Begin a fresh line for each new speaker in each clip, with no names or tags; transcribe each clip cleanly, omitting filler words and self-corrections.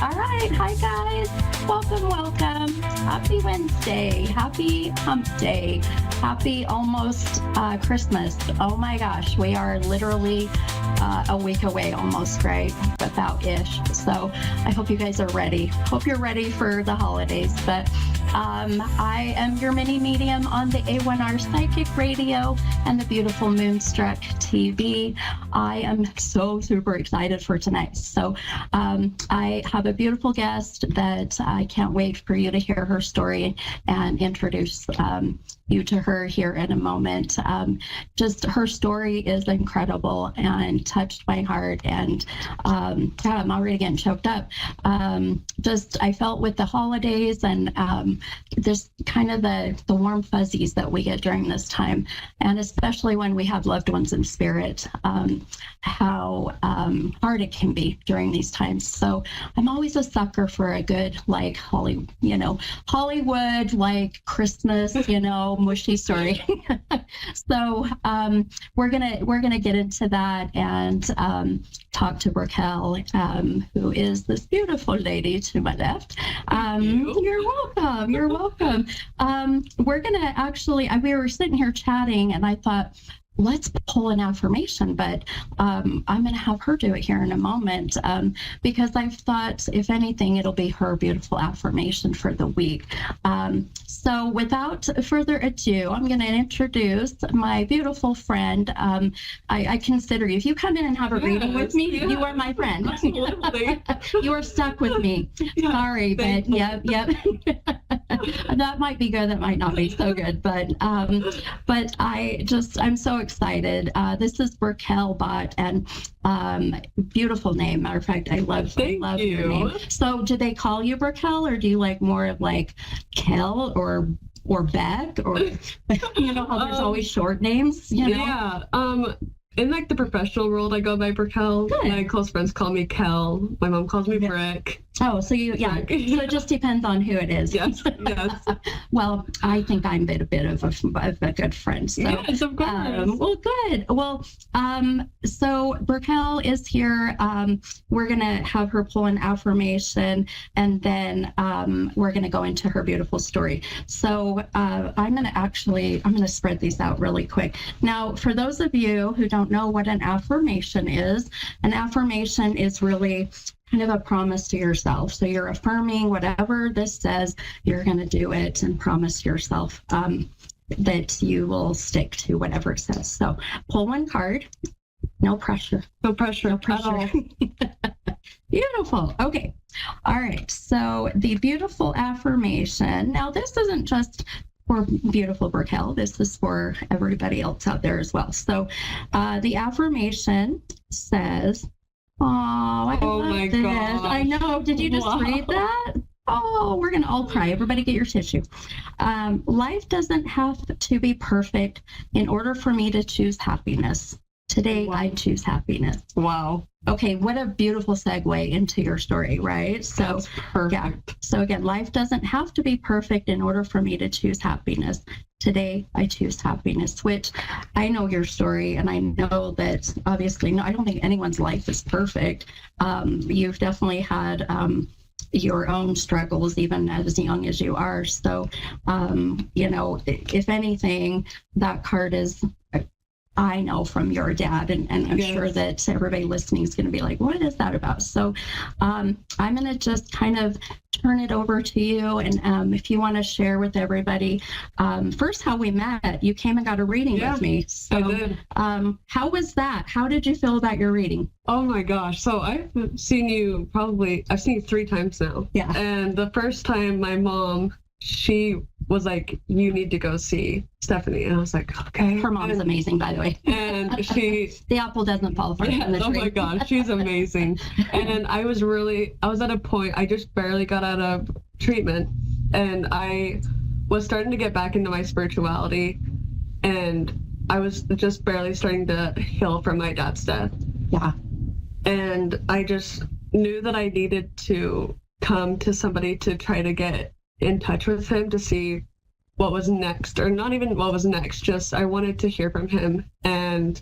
All right. Hi, guys. Welcome. Happy Wednesday. Happy hump day. Happy almost Christmas. Oh my gosh. We are literally a week away almost, right? Without ish. So I hope you guys are ready. Hope you're ready for the holidays. But I am your mini medium on the A1R Psychic Radio and the beautiful Moonstruck TV. I am so super excited for tonight. So I have a beautiful guest that I can't wait for you to hear her story and introduce you to her here in a moment. Just her story is incredible and touched my heart, and God, I'm already getting choked up. I felt with the holidays and just kind of the warm fuzzies that we get during this time, and especially when we have loved ones in spirit, how hard it can be during these times. So I'm always a sucker for a good, like, Hollywood, like Christmas, mushy story. So we're gonna get into that and talk to Raquel, who is this beautiful lady to my left. You're welcome. We're gonna actually, we were sitting here chatting, and I thought, let's pull an affirmation, but I'm going to have her do it here in a moment, because I've thought, if anything, it'll be her beautiful affirmation for the week. So without further ado, I'm going to introduce my beautiful friend. I consider you, if you come in and have a reading with me, you are my friend.
Absolutely.
You are stuck with me. Sorry, but yep. That might be good, that might not be so good, but I'm so excited. This is Raquel Bott, and beautiful name. Matter of fact, I love your name. So do they call you Raquel, or do you like more of like Kel or Beck, or how there's always short names,
Yeah. In like the professional world, I go by Raquel. My close friends call me Kel. My mom calls me Brick.
Oh, so so it just depends on who it is.
Yes.
Well, I think I'm a bit of a good friend. So,
yes, of course.
Well, good. Well, so Raquel is here. We're gonna have her pull an affirmation, and then we're gonna go into her beautiful story. So I'm gonna spread these out really quick. Now, for those of you who don't know what an affirmation is really kind of a promise to yourself. So you're affirming whatever this says, you're going to do it and promise yourself that you will stick to whatever it says. So pull one card. No pressure.
No pressure. At all.
Beautiful. Okay. All right. So the beautiful affirmation. Now, this isn't just for beautiful Raquel. This is for everybody else out there as well. So the affirmation says, I love this. Gosh. I know. Did you just read that? Oh, we're going to all cry. Everybody get your tissue. Life doesn't have to be perfect in order for me to choose happiness. Today, I choose happiness.
Wow.
Okay, what a beautiful segue into your story, right? So,
that's perfect.
Yeah. So again, life doesn't have to be perfect in order for me to choose happiness. Today, I choose happiness, which I know your story, and I know that obviously, I don't think anyone's life is perfect. You've definitely had your own struggles, even as young as you are. So, if anything, that card is, I know, from your dad, and I'm sure that everybody listening is going to be like, what is that about? So I'm going to just kind of turn it over to you, and if you want to share with everybody first how we met. You came and got a reading with me. So
I did.
How was that? How did you feel about your reading?
Oh my gosh. So I've seen you 3 times now.
Yeah.
And the first time, my mom, she was like, you need to go see Stephanie. And I was like, okay.
Her mom's amazing, by the way.
And she...
the apple doesn't fall far from the tree.
Oh my gosh, she's amazing. And I was at a point, I just barely got out of treatment, and I was starting to get back into my spirituality, and I was just barely starting to heal from my dad's death.
Yeah.
And I just knew that I needed to come to somebody to try to get in touch with him to see what was next, or not even what was next, just I wanted to hear from him, and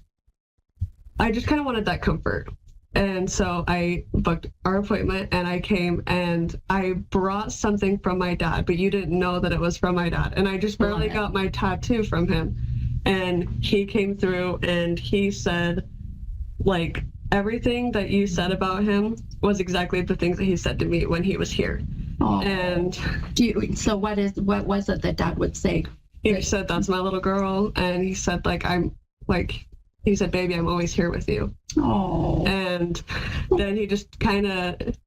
I just kind of wanted that comfort. And so I booked our appointment and I came and I brought something from my dad, but you didn't know that it was from my dad. And I just barely got my tattoo from him. And he came through and he said, like, everything that you said about him was exactly the things that he said to me when he was here.
Oh.
And
so what was it that Dad would say?
He said, that's my little girl. And he said, he said, baby, I'm always here with you.
Oh.
And then he just kind of,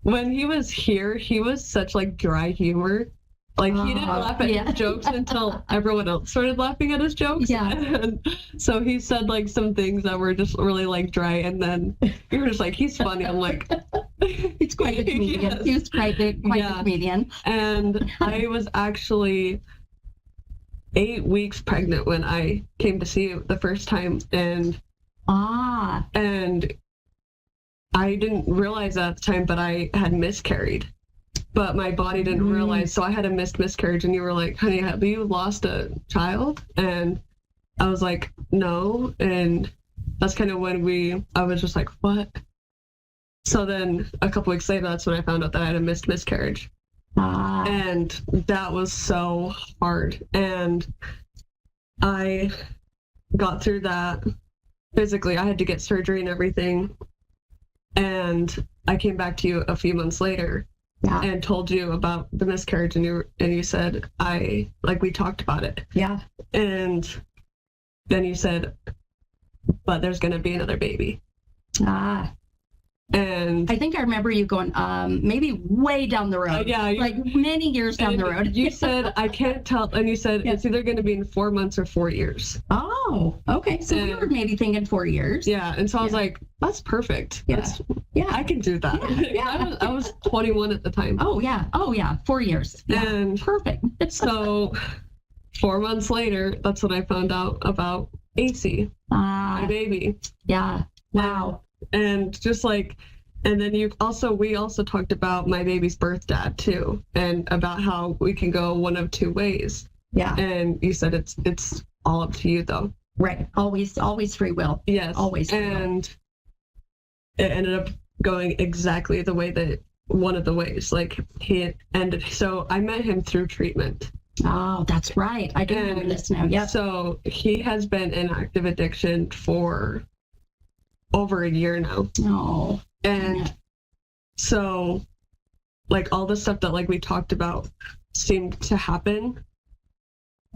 when he was here, he was such like dry humor. Like he didn't laugh at his jokes until everyone else started laughing at his jokes.
Yeah.
And so he said like some things that were just really like dry. And then you were just like, he's funny. I'm like,
he's quite a comedian.
Yes.
He was quite a comedian.
And I was actually 8 weeks pregnant when I came to see you the first time. And I didn't realize that at the time, but I had miscarried. But my body didn't realize, so I had a miscarriage, and you were like, honey, have you lost a child? And I was like, no. And that's kind of when I was just like, what? So then a couple weeks later, that's when I found out that I had a miscarriage. And that was so hard. And I got through that physically. I had to get surgery and everything. And I came back to you a few months later. Yeah. And told you about the miscarriage, and you said, we talked about it. Yeah. And then you said, but there's going to be another baby. And
I think I remember you going, maybe way down the road. Like many years down the road.
You said, I can't tell. And you said, it's either going to be in 4 months or 4 years.
Oh, okay. So we were maybe thinking 4 years.
Yeah. And so I was like, that's perfect.
Yeah.
I can do that. Yeah. I was 21 at the time.
Oh, yeah. 4 years. Yeah.
And
perfect.
So 4 months later, that's when I found out about AC, my baby.
Yeah. Wow.
And just like, and then we also talked about my baby's birth dad too, and about how we can go one of two ways. Yeah. And you said it's all up to you though.
Right. Always free will.
Yes.
Always free will.
And it ended up going exactly the way that one of the ways, like he ended. So I met him through treatment.
Oh, that's right. I do remember this now. Yeah.
So he has been in active addiction for over a year now.
Oh.
And so like all the stuff that like we talked about seemed to happen,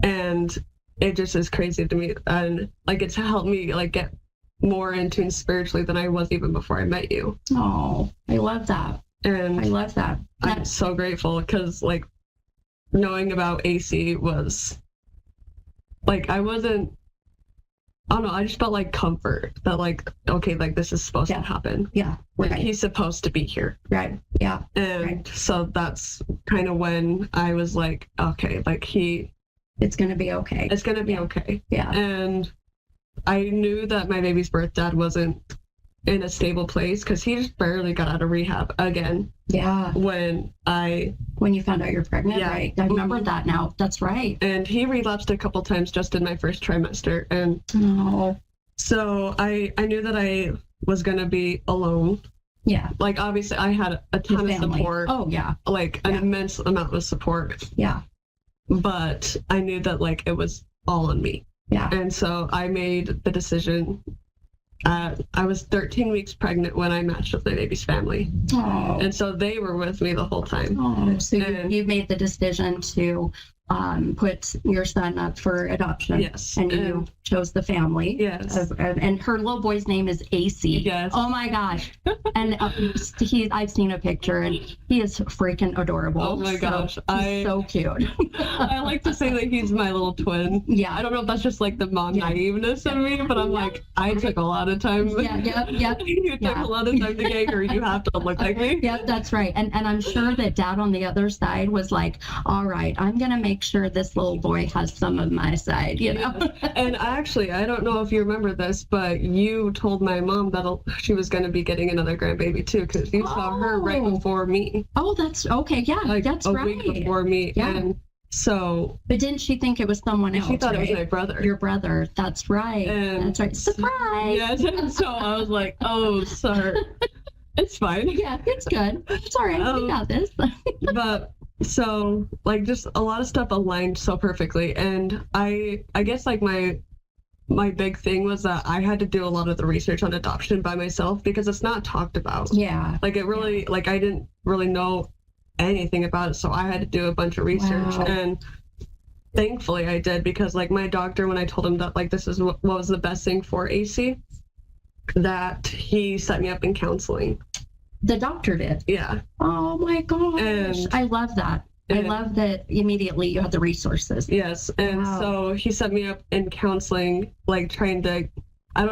and it just is crazy to me. And like it's helped me like get more in tune spiritually than I was even before I met you.
Oh, I love that.
And
I love that.
I'm so grateful, because like knowing about AC was like, I don't know, I just felt like comfort that like, okay, like this is supposed to happen.
Yeah.
Like he's supposed to be here.
Right. Yeah.
And so that's kind of when I was like, okay, like
it's going to be okay.
It's going to be okay.
Yeah.
And I knew that my baby's birth dad wasn't in a stable place, because he just barely got out of rehab again.
Yeah.
When
you found out you're pregnant, right? I remember that now. That's right.
And he relapsed a couple times just in my first trimester. And so I knew that I was going to be alone. Yeah. Like obviously I had a ton of support.
Oh yeah.
Like an immense amount of support.
Yeah.
But I knew that like it was all on me. Yeah. And so I made the decision. I was 13 weeks pregnant when I matched with my baby's family. Oh. And so they were with me the whole time.
Oh, so you made the decision to put your son up for adoption.
Yes.
And you chose the family.
Yes.
And her little boy's name is AC.
Yes.
Oh my gosh. And I've seen a picture, and he is freaking adorable.
Oh my gosh.
He's so cute.
I like to say that he's my little twin.
Yeah.
I don't know if that's just like the mom naiveness of me, but I'm like, I took a lot of time.
Yeah.
You took a lot of time to get here. You have to look like me.
Yep, that's right. And I'm sure that Dad on the other side was like, all right, I'm going to make sure this little boy has some of my side, you know?
And actually, I don't know if you remember this, but you told my mom that she was going to be getting another grandbaby too, because you saw her right before me.
Oh, that's okay. Yeah,
like
that's
a
right.
week before me.
Yeah.
And So,
But didn't she think it was someone else?
she thought it was
right?
my brother.
Your brother. That's right.
And
That's right. Surprise.
Yes. And so I was like, oh, sorry. It's fine.
Yeah, it's good. It's all right. We got this.
But so like just a lot of stuff aligned so perfectly. And I guess like my big thing was that I had to do a lot of the research on adoption by myself because it's not talked about.
Yeah.
Like it really, like I didn't really know anything about it. So I had to do a bunch of research.
Wow.
And thankfully I did, because like my doctor, when I told him that like this is what was the best thing for AC, that he set me up in counseling.
The doctor did.
Yeah.
Oh my gosh.
And
I love that. I love that immediately you had the resources.
Yes. And
Wow.
so he set me up in counseling, like trying to, I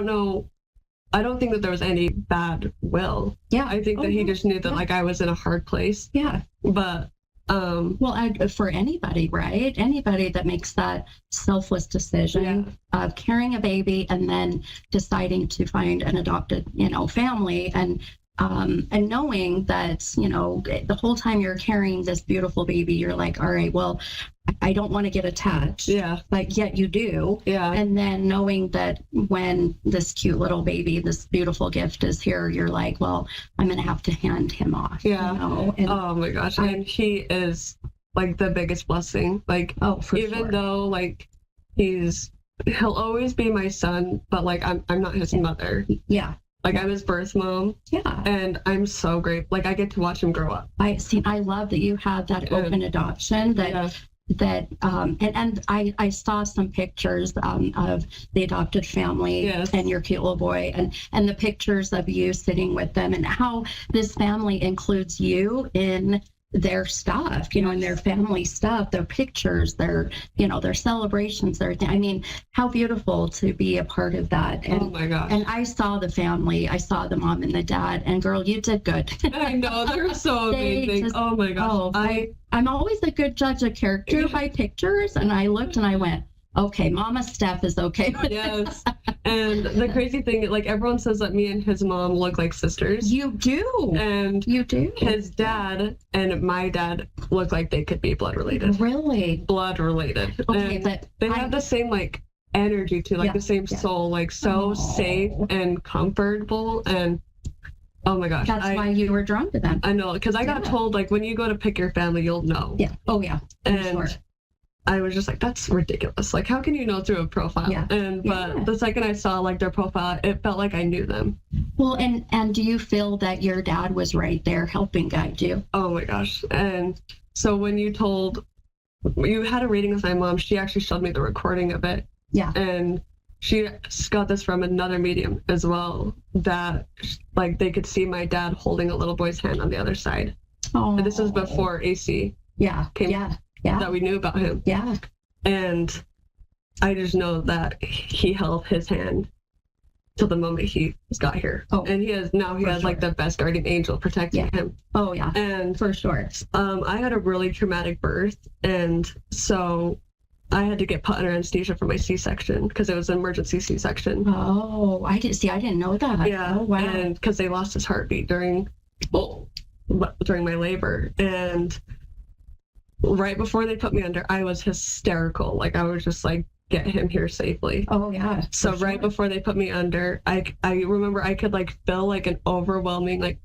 don't think that there was any bad will.
Yeah.
I think that he just knew that like I was in a hard place.
Yeah.
But
well, for anybody, right? Anybody that makes that selfless decision of carrying a baby and then deciding to find an adopted, family, and knowing that, the whole time you're carrying this beautiful baby, you're like, all right, well, I don't want to get attached.
Yeah.
But yet you do.
Yeah.
And then knowing that when this cute little baby, this beautiful gift is here, you're like, well, I'm going to have to hand him off.
Yeah.
And,
oh my gosh. And he is like the biggest blessing. Like, even though like he'll always be my son, but like I'm not his mother.
Yeah.
Like I'm his birth mom.
Yeah.
And I'm so grateful. Like I get to watch him grow up.
I love that you had that open adoption, and I saw some pictures of the adopted family and your cute little boy, and the pictures of you sitting with them, and how this family includes you in their stuff, in their family stuff, their pictures, their celebrations, I mean, how beautiful to be a part of that. And,
oh my gosh.
And I saw the family, I saw the mom and the dad, and girl, you did good.
I know, they're so amazing. Oh my gosh.
I'm always a good judge of character by pictures, and I looked and I went, okay, Mama Steph is okay with
yes. And the crazy thing, like everyone says that me and his mom look like sisters.
You do.
And
you do.
His dad and my dad look like they could be blood related.
Really?
Blood related.
Okay,
and
but
they have the same like energy too, like the same soul, like so safe and comfortable. And oh my gosh.
That's why you were drawn to them.
I know, because I got told like when you go to pick your family, you'll know.
Yeah. Oh yeah.
And
sure.
I was just like, that's ridiculous. Like, how can you know through a profile?
Yeah.
But the second I saw like their profile, it felt like I knew them.
Well, and do you feel that your dad was right there helping guide you?
Oh my gosh. And so when you had a reading with my mom, she actually showed me the recording of it.
Yeah.
And she got this from another medium as well, that like they could see my dad holding a little boy's hand on the other side.
Oh.
And this was before AC came.
Yeah.
That we knew about him.
Yeah.
And I just know that he held his hand till the moment he got here. Oh. And he has like the best guardian angel protecting him.
Oh yeah.
And
for sure.
I had a really traumatic birth, and so I had to get put under anesthesia for my C-section because it was an emergency C-section.
Oh, I didn't know that.
Yeah.
Oh, wow.
And because they lost his heartbeat during my labor. And right before they put me under, I was hysterical. Like I was just like, get him here safely.
Oh yeah.
So right before they put me under, I remember I could like feel like an overwhelming, like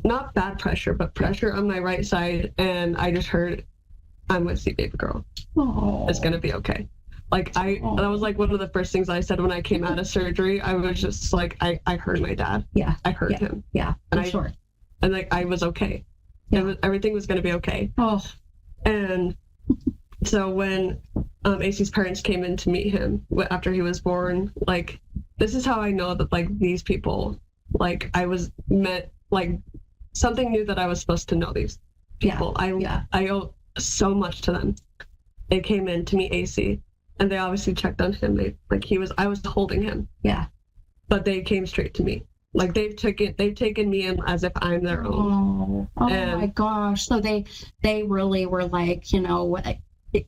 not bad pressure, but pressure on my right side. And I just heard, I'm with you, baby girl.
Oh.
It's going to be okay. Like that was like one of the first things I said when I came out of surgery. I was just like, I heard my dad.
Yeah.
I heard him.
Yeah.
And
sure.
And like, I was okay. Yeah. Everything was going to be okay.
Oh.
And so when AC's parents came in to meet him after he was born, like, this is how I know that like these people, like I was meant, like something new that I was supposed to know these people. I owe so much to them. They came in to meet AC, and they obviously checked on him. I was holding him.
Yeah.
But they came straight to me. Like they've taken me in as if I'm their own.
Oh my gosh. So they really were like,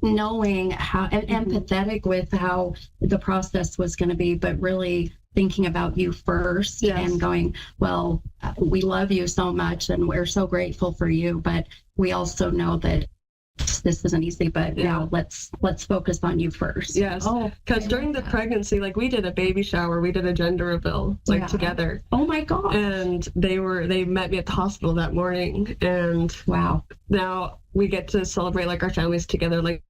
knowing how, and empathetic with how the process was going to be, but really thinking about you first. Yes. And going, well, we love you so much and we're so grateful for you, but we also know that this isn't easy, but now let's focus on you first.
Yes. Because during the pregnancy, like we did a baby shower, we did a gender reveal together.
Oh my God.
And they met me at the hospital that morning, and
wow.
Now we get to celebrate like our families together. Like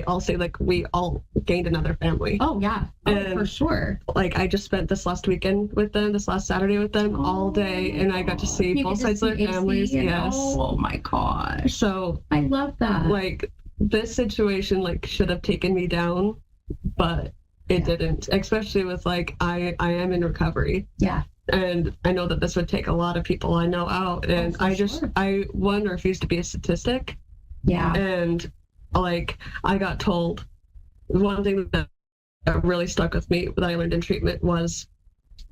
I'll say like we all gained another family.
Oh yeah. And for sure.
Like I just spent this last Saturday with them all day, and I got to see both sides of their families. Yes.
Oh my gosh.
So
I love that.
Like this situation like should have taken me down, but it didn't. Especially with like I am in recovery.
Yeah.
And I know that this would take a lot of people I know out, and I refuse to be a statistic.
Yeah.
And like I got told, one thing that really stuck with me that I learned in treatment was,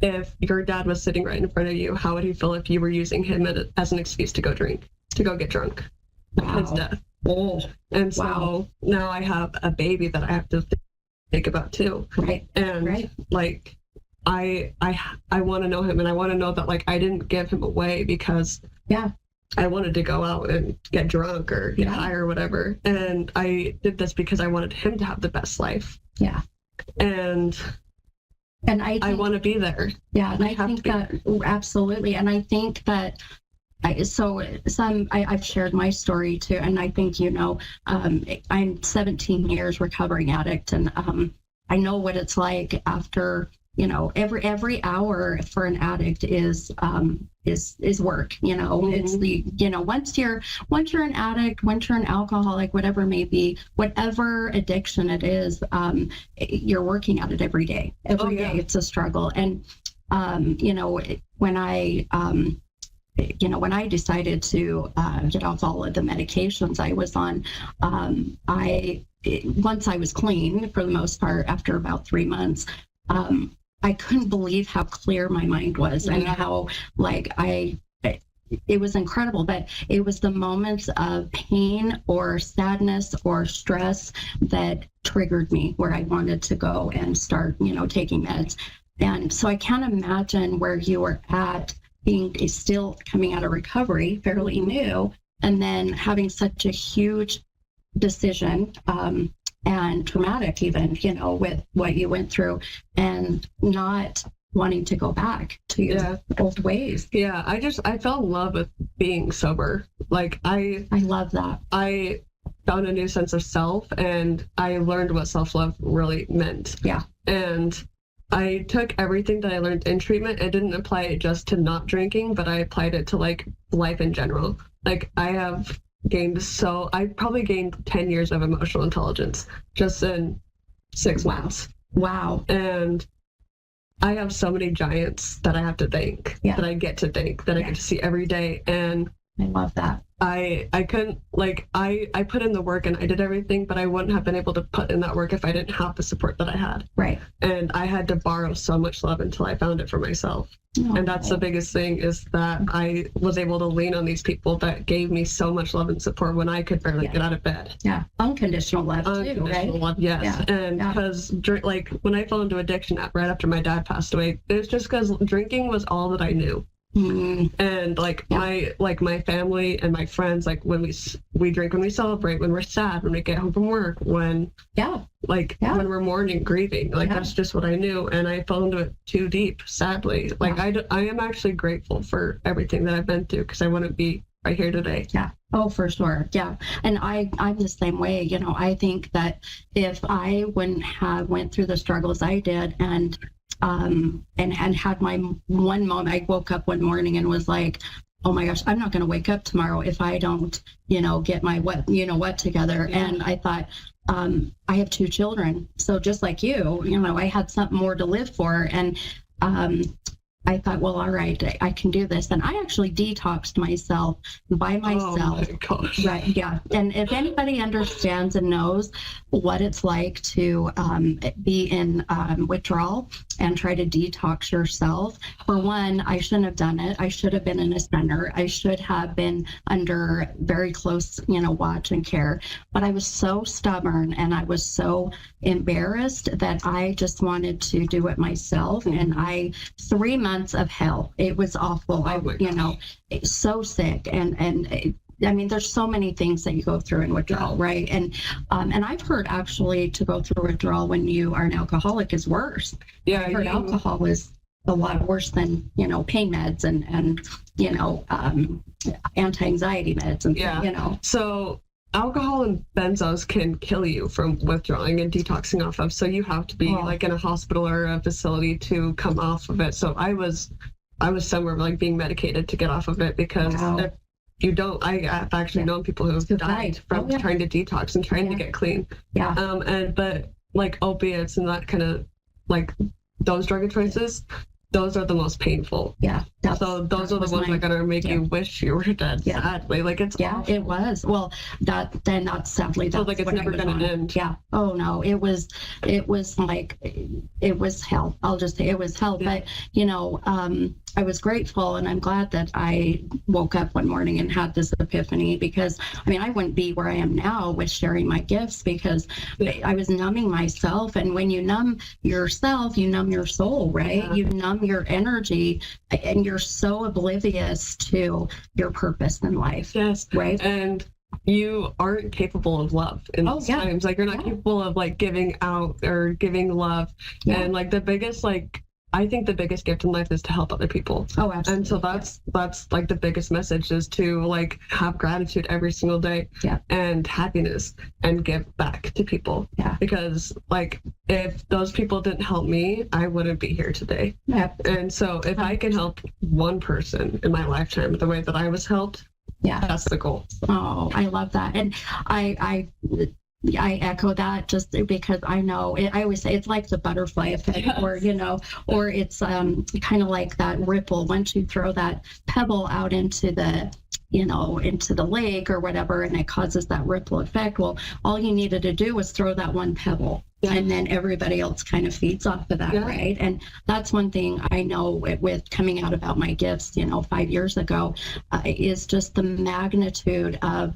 if your dad was sitting right in front of you, how would he feel if you were using him as an excuse to go get drunk?
Wow.
His death.
Oh.
And so now I have a baby that I have to think about too.
Right.
And like I want to know him, and I want to know that like I didn't give him away because I wanted to go out and get drunk or get high or whatever. And I did this because I wanted him to have the best life. Yeah. And I want to be there.
Yeah. And I think that absolutely. And I think that I've shared my story too. And I think, I'm 17 years recovering addict, and I know what it's like after, every hour for an addict is work. It's the, once you're an addict, once you're an alcoholic, whatever it may be, whatever addiction it is, you're working at it every day. Every day it's a struggle. And when I decided to get off all of the medications I was on, once I was clean for the most part, after about 3 months, I couldn't believe how clear my mind was and how it was incredible. But it was the moments of pain or sadness or stress that triggered me, where I wanted to go and start, taking meds. And so I can't imagine where you were at, being still coming out of recovery, fairly new, and then having such a huge decision, and traumatic even, with what you went through, and not wanting to go back to your old ways.
Yeah, I fell in love with being sober. Like I
love that.
I found a new sense of self, and I learned what self-love really meant. Yeah. And I took everything that I learned in treatment and didn't apply it just to not drinking, but I applied it to like life in general. Like I probably gained 10 years of emotional intelligence just in 6 months.
Wow.
And I have so many giants that I have to thank, that I get to thank, that I get to see every day. And
I love that.
I couldn't, like, I put in the work and I did everything, but I wouldn't have been able to put in that work if I didn't have the support that I had. Right. And I had to borrow so much love until I found it for myself. Oh. And that's the biggest thing, is that I was able to lean on these people that gave me so much love and support when I could barely get out of bed. Yeah. Unconditional love too, right? Love, yes. Yeah. And because like when I fell into addiction right after my dad passed away, it was just because drinking was all that I knew. Mm-hmm. And like my family and my friends, like when we drink when we celebrate, when we're sad, when we get home from work, when when we're mourning, grieving, like that's just what I knew. And I fell into it too deep, sadly. Like I am actually grateful for everything that I've been through, because I wouldn't be right here today. Yeah. Oh, for sure. Yeah. And I'm the same way. I think that if I wouldn't have went through the struggles I did, and had my one moment, I woke up one morning and was like, oh my gosh, I'm not going to wake up tomorrow if I don't, get my what together. Yeah. And I thought, I have 2 children. So just like you, I had something more to live for. And I thought, well, all right, I can do this. And I actually detoxed myself by myself. Oh my gosh. Right. Yeah. And if anybody understands and knows what it's like to be in withdrawal and try to detox yourself, for one, I shouldn't have done it. I should have been in a center. I should have been under very close, watch and care. But I was so stubborn and I was so embarrassed that I just wanted to do it myself. And 3 months of hell. It was awful. So sick. And
I mean, there's so many things that you go through in withdrawal, right? And I've heard actually to go through withdrawal when you are an alcoholic is worse.
Yeah,
I've heard alcohol is a lot worse than, pain meds and anti-anxiety meds and,
So alcohol and benzos can kill you from withdrawing and detoxing off of. So you have to be like in a hospital or a facility to come off of it. So I was somewhere like being medicated to get off of it because if you don't, I've actually known people who have died from trying to detox and trying to get clean.
Yeah.
But like opiates and that kind of like those drug choices, those are the most painful.
Yeah.
So those are the ones that are gonna make you wish you were dead. Sadly, like it's awful.
It was. Well, that's sadly.
So like it's never gonna end.
Yeah. Oh no, it was like it was hell. I'll just say it was hell.
Yeah.
But I was grateful, and I'm glad that I woke up one morning and had this epiphany, because I mean I wouldn't be where I am now with sharing my gifts, because I was numbing myself, and when you numb yourself, you numb your soul, right?
Yeah.
You numb your energy, and you're so oblivious to your purpose in life.
Yes.
Right.
And you aren't capable of love in those times. Like you're not capable of like giving out or giving love. Yeah. And like I think the biggest gift in life is to help other people.
Oh, absolutely.
And so that's like the biggest message, is to like have gratitude every single day and happiness and give back to people. Yeah. Because like if those people didn't help me, I wouldn't be here today. Yeah. And so if I can help one person in my lifetime the way that I was helped, that's the goal.
Oh, I love that. And I echo that, just because I know I always say it's like the butterfly effect, or it's kind of like that ripple. Once you throw that pebble out into the lake or whatever, and it causes that ripple effect. Well, all you needed to do was throw that one pebble, and then everybody else kind of feeds off of that, right? And that's one thing I know with coming out about my gifts, 5 years ago, is just the magnitude of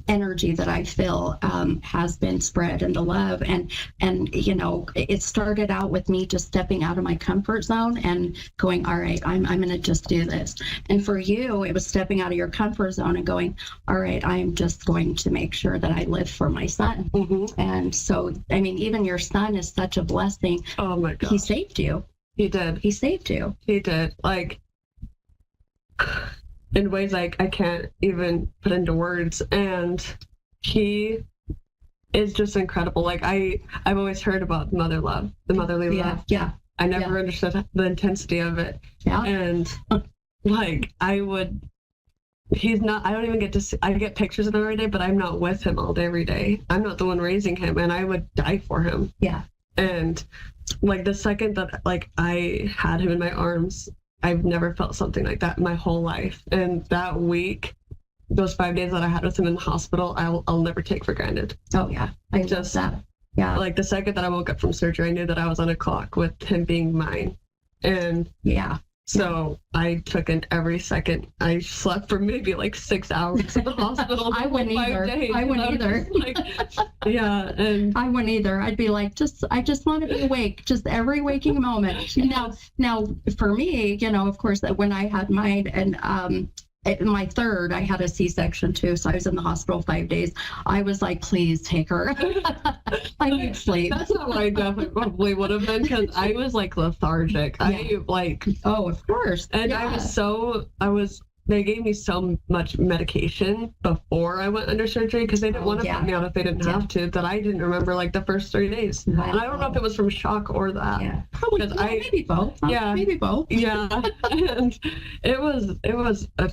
energy that I feel has been spread into love. And it started out with me just stepping out of my comfort zone and going, all right, I'm going to just do this. And for you, it was stepping out of your comfort zone and going, all right, I'm just going to make sure that I live for my son. Mm-hmm. And so, I mean, even your son is such a blessing.
Oh my God.
He saved you.
He did.
He saved you.
He did. Like, in ways I can't even put into words. And he is just incredible. Like I've always heard about mother love, the motherly love. Yeah. I never understood the intensity of it. Yeah. And like I don't even get to see, I get pictures of him every day, but I'm not with him all day, every day. I'm not the one raising him, and I would die for him. Yeah. And like the second that like I had him in my arms, I've never felt something like that in my whole life. And that week, those 5 days that I had with him in the hospital, I'll never take for granted. Oh yeah, I just that. Yeah. Like the second that I woke up from surgery, I knew that I was on a clock with him being mine. And so I took in every second. I slept for maybe like 6 hours in the hospital. I wouldn't either. I wouldn't either. Like, and I wouldn't either. I'd be like, I just want to be awake, just every waking moment. Now for me, of course, that when I had mine, and my third, I had a C-section too, so I was in the hospital 5 days. I was like, please take her. I need sleep. That's not what I definitely probably would have been, because I was like lethargic. Oh, of course. And they gave me so much medication before I went under surgery, because they didn't want to put me out if they didn't have to, that I didn't remember like the first 3 days. Wow. And I don't know if it was from shock or that. Yeah. Probably maybe both. Maybe both. Yeah. And it was a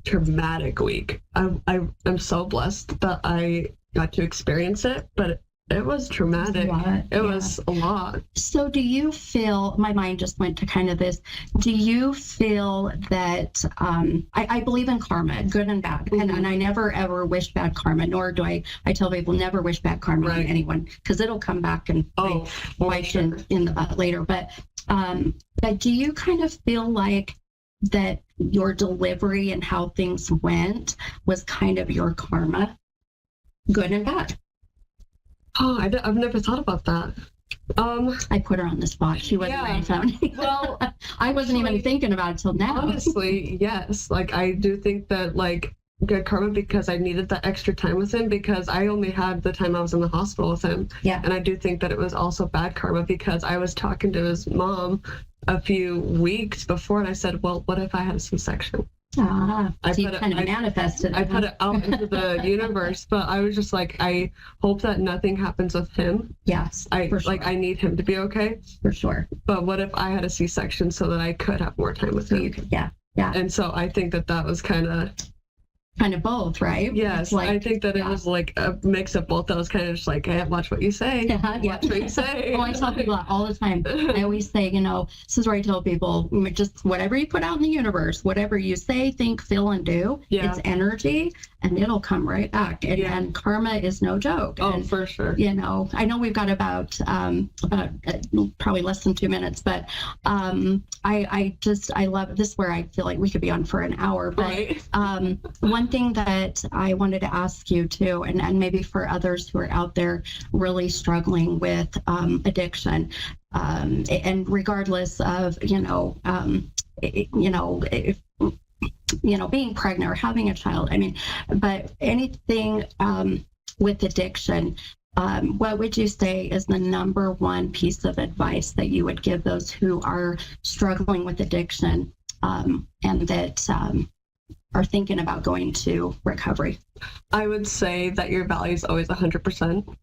traumatic week. I'm so blessed that I got to experience it, but it was traumatic. It was a lot. So do you feel, my mind just went to kind of this, do you feel that, I believe in karma, good and bad, mm-hmm. and I never ever wish bad karma, nor do I tell people never wish bad karma on anyone, because it'll come back and bite in the butt later. But do you kind of feel like that your delivery and how things went was kind of your karma, good and bad? Oh, I've never thought about that. I put her on the spot. She wasn't ready for me. Well, I wasn't even thinking about it till now. Honestly, yes. Like I do think that like good karma because I needed that extra time with him, because I only had the time I was in the hospital with him.
Yeah.
And I do think that it was also bad karma because I was talking to his mom a few weeks before and I said, well, what if I had a C-section?
So you kind of manifested it.
I put it out into the universe, but I was just like, I hope that nothing happens with him.
Yes,
for sure. Like, I need him to be okay.
For sure.
But what if I had a C-section so that I could have more time with him?
You could, yeah.
And so I think that was kind of
both, right?
Yes, like, I think that it was like a mix of both. That was kind of just like, hey, watch what you say. Watch what you say.
Well, I tell people that all the time. I always say, this is where I tell people, just whatever you put out in the universe, whatever you say, think, feel, and do, it's energy, and it'll come right back. And karma is no joke.
Oh,
and,
for sure.
I know we've got about probably less than 2 minutes, but I love this, where I feel like we could be on for an hour. But one thing that I wanted to ask you too, and maybe for others who are out there really struggling with addiction, and regardless of being pregnant or having a child, but anything with addiction, what would you say is the number one piece of advice that you would give those who are struggling with addiction, and that are thinking about going to recovery?
I would say that your value is always 100%.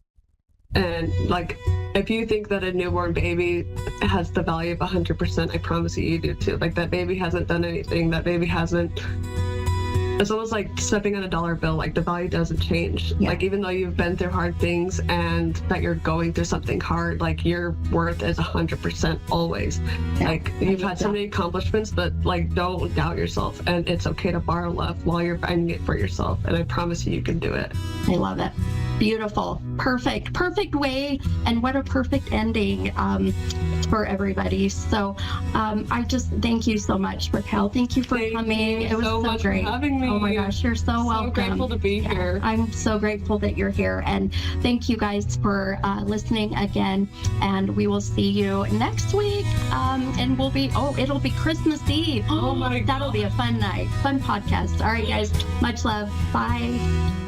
And like, if you think that a newborn baby has the value of 100%, I promise you do too. Like, that baby hasn't done anything. That baby hasn't. It's almost like stepping on a dollar bill. Like, the value doesn't change. Like, even though you've been through hard things and that you're going through something hard, like, your worth is 100% always. Like, you've had so many accomplishments, but like, don't doubt yourself. And it's okay to borrow love while you're finding it for yourself. And I promise you can do it.
I love it. Beautiful. Perfect way. And what a perfect ending for everybody. So I just thank you so much, Raquel. Thank you for coming. It was so
much
great.
For having me.
Oh my gosh, you're so welcome.
So grateful to be here.
I'm so grateful that you're here. And thank you guys for listening again. And we will see you next week. And it'll be Christmas Eve.
Oh my God.
That'll be a fun night, fun podcast. All right, guys. Much love. Bye.